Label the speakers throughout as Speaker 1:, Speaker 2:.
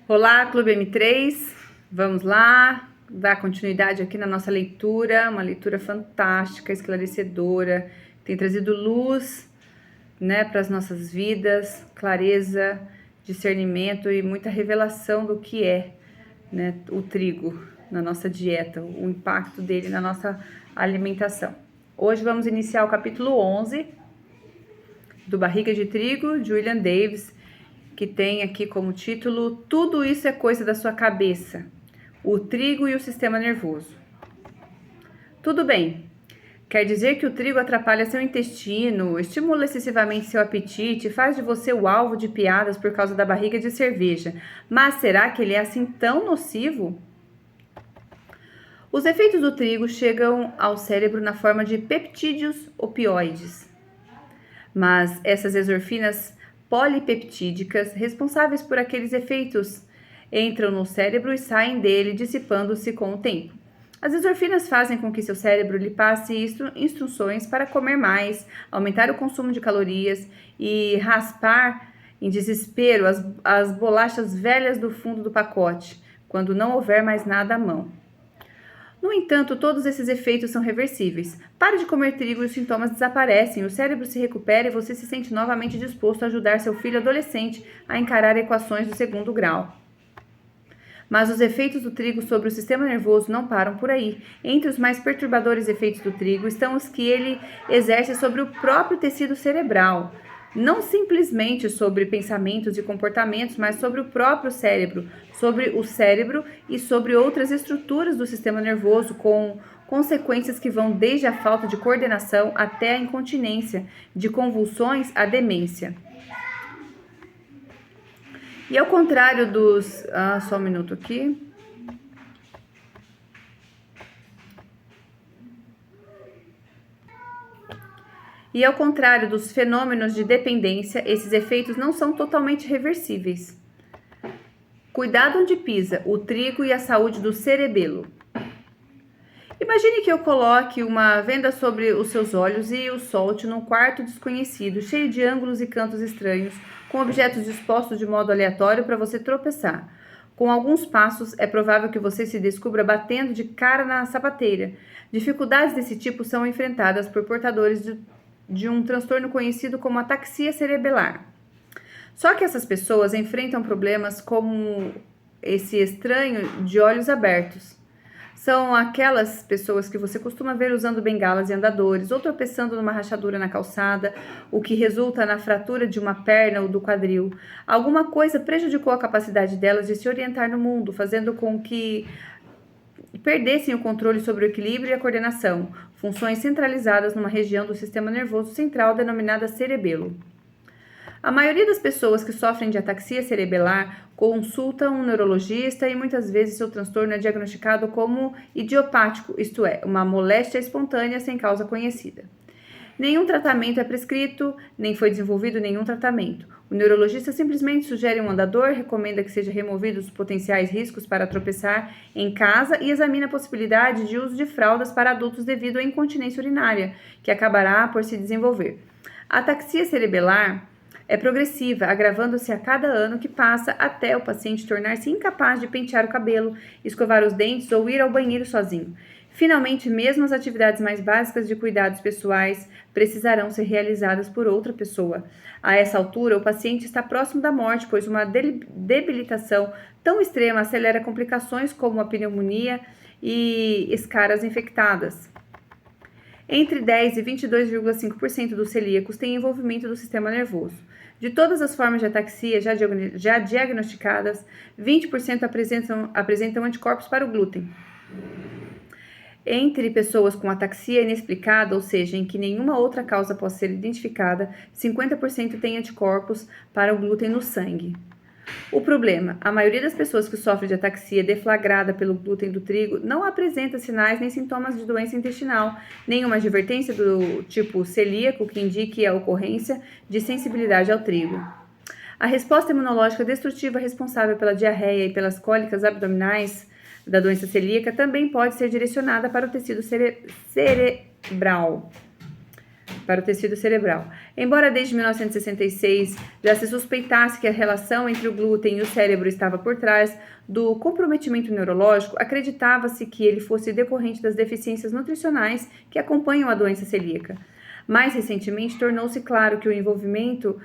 Speaker 1: Olá, Clube M3, vamos lá, dar continuidade aqui na nossa leitura, uma leitura fantástica, esclarecedora, tem trazido luz, para as nossas vidas, clareza, discernimento e muita revelação do que é, o trigo na nossa dieta, o impacto dele na nossa alimentação. Hoje vamos iniciar o capítulo 11 do Barriga de Trigo, de William Davis, que tem aqui como título Tudo isso é coisa da sua cabeça, o trigo e o sistema nervoso. Tudo bem, quer dizer que o trigo atrapalha seu intestino, estimula excessivamente seu apetite, faz de você o alvo de piadas por causa da barriga de cerveja, mas será que ele é assim tão nocivo? Os efeitos do trigo chegam ao cérebro na forma de peptídeos opioides, mas essas endorfinas polipeptídicas, responsáveis por aqueles efeitos, entram no cérebro e saem dele, dissipando-se com o tempo. As endorfinas fazem com que seu cérebro lhe passe instruções para comer mais, aumentar o consumo de calorias e raspar em desespero as bolachas velhas do fundo do pacote, quando não houver mais nada à mão. No entanto, todos esses efeitos são reversíveis. Pare de comer trigo e os sintomas desaparecem, o cérebro se recupera e você se sente novamente disposto a ajudar seu filho adolescente a encarar equações do segundo grau. Mas os efeitos do trigo sobre o sistema nervoso não param por aí. Entre os mais perturbadores efeitos do trigo estão os que ele exerce sobre o próprio tecido cerebral. Não simplesmente sobre pensamentos e comportamentos, mas sobre o próprio cérebro, sobre o cérebro e sobre outras estruturas do sistema nervoso, com consequências que vão desde a falta de coordenação até a incontinência, de convulsões à demência. E ao contrário dos... só um minuto aqui. E ao contrário dos fenômenos de dependência, esses efeitos não são totalmente reversíveis. Cuidado onde pisa, o trigo e a saúde do cerebelo. Imagine que eu coloque uma venda sobre os seus olhos e o solte num quarto desconhecido, cheio de ângulos e cantos estranhos, com objetos dispostos de modo aleatório para você tropeçar. Com alguns passos, é provável que você se descubra batendo de cara na sapateira. Dificuldades desse tipo são enfrentadas por portadores de um transtorno conhecido como ataxia cerebelar. Só que essas pessoas enfrentam problemas como esse estranho de olhos abertos. São aquelas pessoas que você costuma ver usando bengalas e andadores, ou tropeçando numa rachadura na calçada, o que resulta na fratura de uma perna ou do quadril. Alguma coisa prejudicou a capacidade delas de se orientar no mundo, fazendo com que perdessem o controle sobre o equilíbrio e a coordenação, funções centralizadas numa região do sistema nervoso central denominada cerebelo. A maioria das pessoas que sofrem de ataxia cerebelar consultam um neurologista e muitas vezes seu transtorno é diagnosticado como idiopático, isto é, uma moléstia espontânea sem causa conhecida. Nenhum tratamento é prescrito, nem foi desenvolvido nenhum tratamento. O neurologista simplesmente sugere um andador, recomenda que seja removidos os potenciais riscos para tropeçar em casa e examina a possibilidade de uso de fraldas para adultos devido à incontinência urinária, que acabará por se desenvolver. A ataxia cerebelar é progressiva, agravando-se a cada ano que passa até o paciente tornar-se incapaz de pentear o cabelo, escovar os dentes ou ir ao banheiro sozinho. Finalmente, mesmo as atividades mais básicas de cuidados pessoais precisarão ser realizadas por outra pessoa. A essa altura, o paciente está próximo da morte, pois uma debilitação tão extrema acelera complicações como a pneumonia e escaras infectadas. Entre 10 e 22,5% dos celíacos têm envolvimento do sistema nervoso. De todas as formas de ataxia já diagnosticadas, 20% apresentam anticorpos para o glúten. Entre pessoas com ataxia inexplicada, ou seja, em que nenhuma outra causa possa ser identificada, 50% têm anticorpos para o glúten no sangue. O problema: a maioria das pessoas que sofrem de ataxia deflagrada pelo glúten do trigo não apresenta sinais nem sintomas de doença intestinal, nenhuma advertência do tipo celíaco que indique a ocorrência de sensibilidade ao trigo. A resposta imunológica destrutiva responsável pela diarreia e pelas cólicas abdominais da doença celíaca também pode ser direcionada para o tecido cerebral. para o tecido cerebral. Embora desde 1966 já se suspeitasse que a relação entre o glúten e o cérebro estava por trás do comprometimento neurológico, acreditava-se que ele fosse decorrente das deficiências nutricionais que acompanham a doença celíaca. Mais recentemente, tornou-se claro que o envolvimento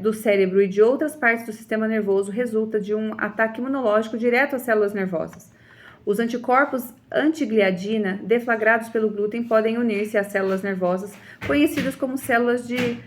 Speaker 1: do cérebro e de outras partes do sistema nervoso resulta de um ataque imunológico direto às células nervosas. Os anticorpos antigliadina deflagrados pelo glúten podem unir-se às células nervosas, conhecidas como células de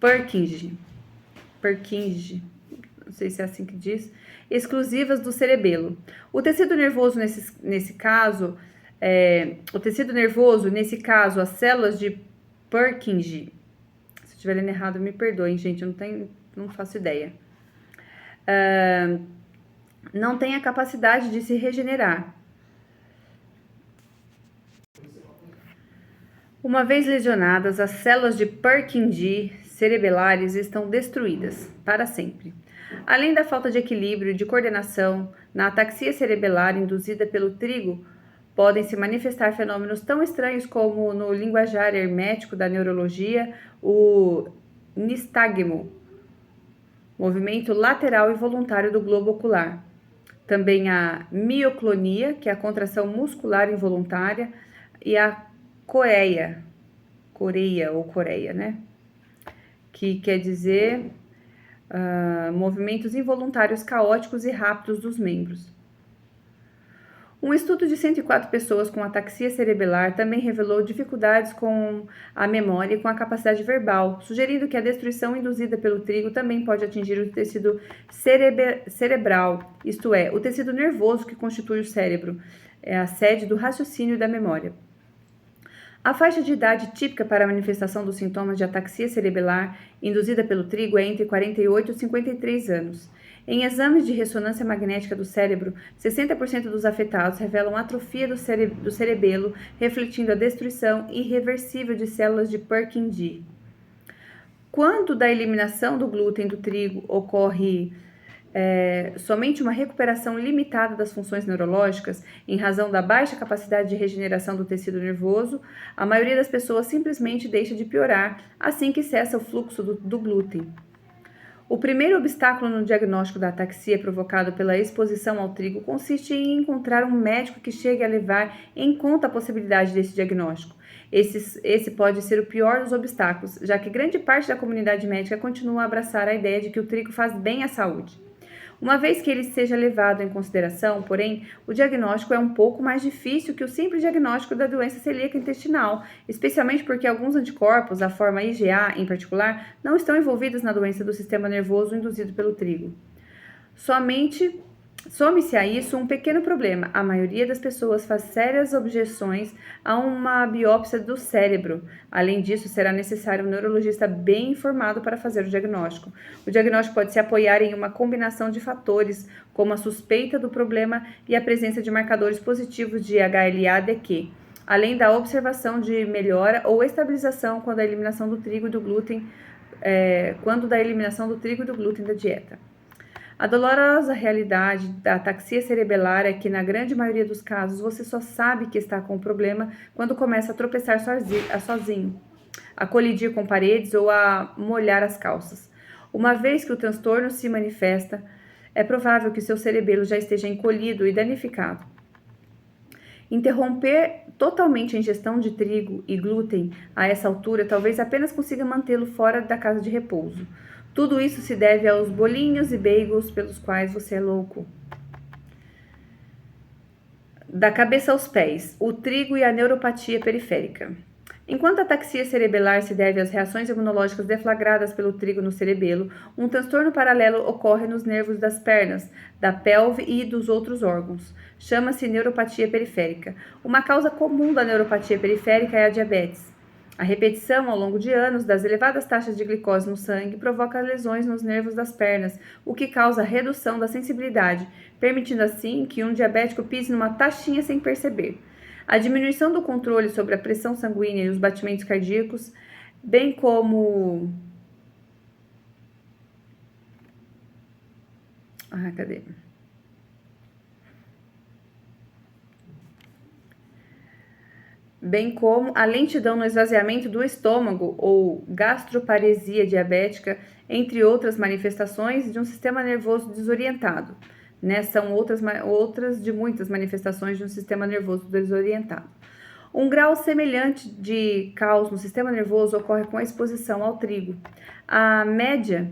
Speaker 1: Purkinje, não sei se é assim que diz, exclusivas do cerebelo. O tecido nervoso, nesse caso, as células de Purkinje, se eu estiver lendo errado, me perdoem, gente, eu não faço ideia. Não tem a capacidade de se regenerar. Uma vez lesionadas, as células de Purkinje cerebelares estão destruídas para sempre. Além da falta de equilíbrio e de coordenação, na ataxia cerebelar induzida pelo trigo, podem se manifestar fenômenos tão estranhos como, no linguajar hermético da neurologia, o nistagmo, movimento lateral involuntário do globo ocular. Também a mioclonia, que é a contração muscular involuntária, e a coreia, né? Que quer dizer movimentos involuntários caóticos e rápidos dos membros. Um estudo de 104 pessoas com ataxia cerebelar também revelou dificuldades com a memória e com a capacidade verbal, sugerindo que a destruição induzida pelo trigo também pode atingir o tecido cerebral, isto é, o tecido nervoso que constitui o cérebro, é a sede do raciocínio e da memória. A faixa de idade típica para a manifestação dos sintomas de ataxia cerebelar induzida pelo trigo é entre 48 e 53 anos. Em exames de ressonância magnética do cérebro, 60% dos afetados revelam atrofia do cerebelo, refletindo a destruição irreversível de células de Purkinje. Quando da eliminação do glúten do trigo ocorre somente uma recuperação limitada das funções neurológicas, em razão da baixa capacidade de regeneração do tecido nervoso, a maioria das pessoas simplesmente deixa de piorar assim que cessa o fluxo do glúten. O primeiro obstáculo no diagnóstico da ataxia provocado pela exposição ao trigo consiste em encontrar um médico que chegue a levar em conta a possibilidade desse diagnóstico. Esse pode ser o pior dos obstáculos, já que grande parte da comunidade médica continua a abraçar a ideia de que o trigo faz bem à saúde. Uma vez que ele seja levado em consideração, porém, o diagnóstico é um pouco mais difícil que o simples diagnóstico da doença celíaca intestinal, especialmente porque alguns anticorpos, a forma IgA em particular, não estão envolvidos na doença do sistema nervoso induzido pelo trigo. Some-se a isso um pequeno problema. A maioria das pessoas faz sérias objeções a uma biópsia do cérebro. Além disso, será necessário um neurologista bem informado para fazer o diagnóstico. O diagnóstico pode se apoiar em uma combinação de fatores, como a suspeita do problema e a presença de marcadores positivos de HLA-DQ, além da observação de melhora ou estabilização quando da eliminação do trigo e do glúten da dieta. A dolorosa realidade da ataxia cerebelar é que, na grande maioria dos casos, você só sabe que está com o problema quando começa a tropeçar sozinho, a colidir com paredes ou a molhar as calças. Uma vez que o transtorno se manifesta, é provável que seu cerebelo já esteja encolhido e danificado. Interromper totalmente a ingestão de trigo e glúten a essa altura talvez apenas consiga mantê-lo fora da casa de repouso. Tudo isso se deve aos bolinhos e bagels pelos quais você é louco. Da cabeça aos pés, o trigo e a neuropatia periférica. Enquanto a ataxia cerebelar se deve às reações imunológicas deflagradas pelo trigo no cerebelo, um transtorno paralelo ocorre nos nervos das pernas, da pelve e dos outros órgãos. Chama-se neuropatia periférica. Uma causa comum da neuropatia periférica é a diabetes. A repetição, ao longo de anos, das elevadas taxas de glicose no sangue provoca lesões nos nervos das pernas, o que causa redução da sensibilidade, permitindo assim que um diabético pise numa taxinha sem perceber. A diminuição do controle sobre a pressão sanguínea e os batimentos cardíacos, bem como... bem como a lentidão no esvaziamento do estômago ou gastroparesia diabética, entre outras manifestações de um sistema nervoso desorientado. Né? São outras de muitas manifestações de um sistema nervoso desorientado. Um grau semelhante de caos no sistema nervoso ocorre com a exposição ao trigo. A média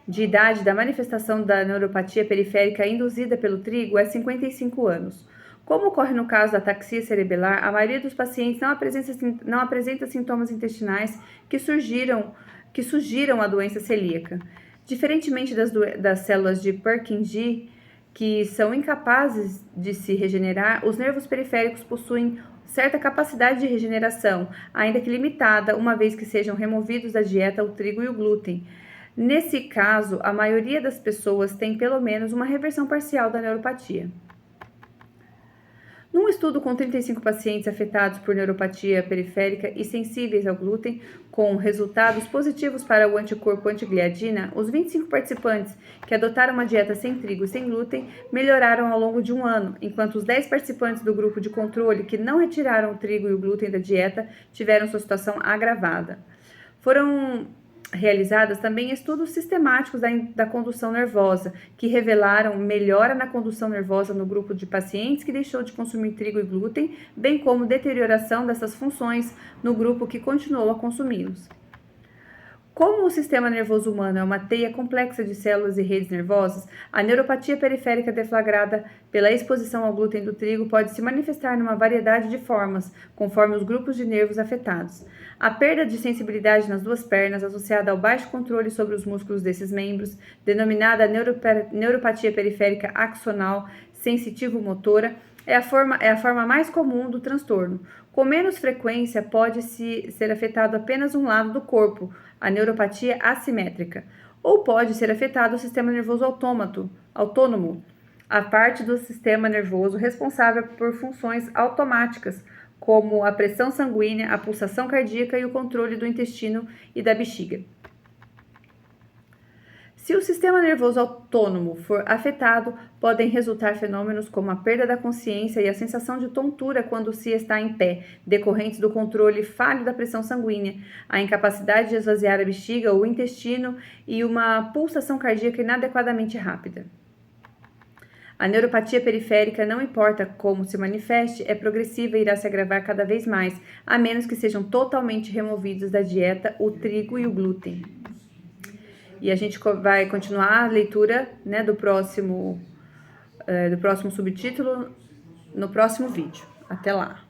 Speaker 1: de idade da manifestação da neuropatia periférica induzida pelo trigo é 55 anos. Como ocorre no caso da ataxia cerebelar, a maioria dos pacientes não apresenta sintomas intestinais que sugiram a doença celíaca. Diferentemente das células de Purkinje, que são incapazes de se regenerar, os nervos periféricos possuem certa capacidade de regeneração, ainda que limitada, uma vez que sejam removidos da dieta o trigo e o glúten. Nesse caso, a maioria das pessoas tem pelo menos uma reversão parcial da neuropatia. Num estudo com 35 pacientes afetados por neuropatia periférica e sensíveis ao glúten, com resultados positivos para o anticorpo antigliadina, os 25 participantes que adotaram uma dieta sem trigo e sem glúten melhoraram ao longo de um ano, enquanto os 10 participantes do grupo de controle que não retiraram o trigo e o glúten da dieta tiveram sua situação agravada. Foram realizadas também estudos sistemáticos da condução nervosa, que revelaram melhora na condução nervosa no grupo de pacientes que deixou de consumir trigo e glúten, bem como deterioração dessas funções no grupo que continuou a consumi-los. Como o sistema nervoso humano é uma teia complexa de células e redes nervosas, a neuropatia periférica deflagrada pela exposição ao glúten do trigo pode se manifestar numa variedade de formas, conforme os grupos de nervos afetados. A perda de sensibilidade nas duas pernas, associada ao baixo controle sobre os músculos desses membros, denominada neuropatia periférica axonal sensitivo-motora, é a forma mais comum do transtorno. Com menos frequência, pode ser afetado apenas um lado do corpo, a neuropatia assimétrica, ou pode ser afetado o sistema nervoso autônomo, a parte do sistema nervoso responsável por funções automáticas, como a pressão sanguínea, a pulsação cardíaca e o controle do intestino e da bexiga. Se o sistema nervoso autônomo for afetado, podem resultar fenômenos como a perda da consciência e a sensação de tontura quando se está em pé, decorrentes do controle falho da pressão sanguínea, a incapacidade de esvaziar a bexiga ou o intestino e uma pulsação cardíaca inadequadamente rápida. A neuropatia periférica, não importa como se manifeste, é progressiva e irá se agravar cada vez mais, a menos que sejam totalmente removidos da dieta o trigo e o glúten. E a gente vai continuar a leitura, né, do próximo subtítulo no próximo vídeo. Até lá!